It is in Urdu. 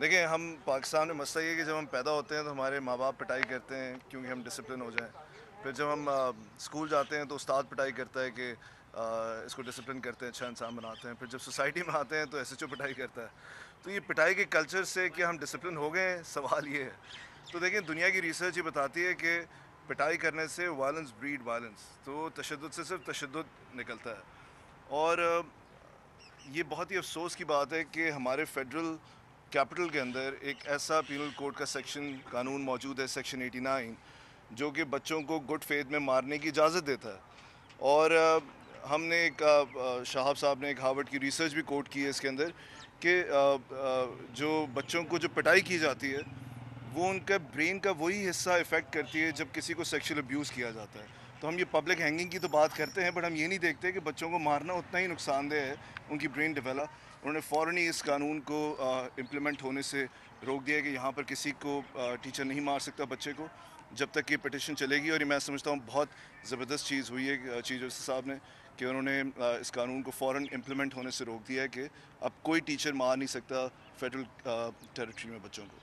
دیکھیں ہم پاکستان میں مسئلہ یہ ہے کہ جب ہم پیدا ہوتے ہیں تو ہمارے ماں باپ پٹائی کرتے ہیں کیونکہ ہم ڈسپلن ہو جائیں. پھر جب ہم اسکول جاتے ہیں تو استاد پٹائی کرتا ہے کہ اس کو ڈسپلن کرتے ہیں, اچھا انسان بناتے ہیں. پھر جب سوسائٹی میں آتے ہیں تو ایس ایچ او پٹائی کرتا ہے. تو یہ پٹائی کے کلچر سے کہ ہم ڈسپلن ہو گئے ہیں, سوال یہ ہے. تو دیکھیں دنیا کی ریسرچ یہ بتاتی ہے کہ پٹائی کرنے سے وائلنس بریڈ وائلنس, تو تشدد سے صرف تشدد نکلتا ہے. اور یہ بہت ہی افسوس کی بات ہے کہ ہمارے فیڈرل کیپٹل کے اندر ایک ایسا پینل کوڈ کا سیکشن قانون موجود ہے, سیکشن 89, جو کہ بچوں کو گڈ فیتھ میں مارنے کی اجازت دیتا ہے. اور ہم نے ایک شہاب صاحب نے ایک ہارورڈ کی ریسرچ بھی کوٹ کی ہے اس کے اندر کہ جو بچوں کو جو پٹائی کی جاتی ہے وہ ان کا برین کا وہی حصہ افیکٹ کرتی ہے جب کسی کو سیکشل ابیوز کیا جاتا ہے. تو ہم یہ پبلک ہینگنگ کی تو بات کرتے ہیں, بٹ ہم یہ نہیں دیکھتے کہ بچوں کو مارنا اتنا ہی نقصان دہ ہے ان کی برین ڈیولپ. انہوں نے فوراً ہی اس قانون کو امپلیمنٹ ہونے سے روک دیا کہ یہاں پر کسی کو ٹیچر نہیں مار سکتا بچے کو جب تک یہ پٹیشن چلے گی. اور یہ میں سمجھتا ہوں بہت زبردست چیز ہوئی ہے چیف جسٹس صاحب نے کہ انہوں نے اس قانون کو فوراً امپلیمنٹ ہونے سے روک دیا ہے کہ اب کوئی ٹیچر مار نہیں سکتا فیڈرل ٹیریٹری میں بچوں کو.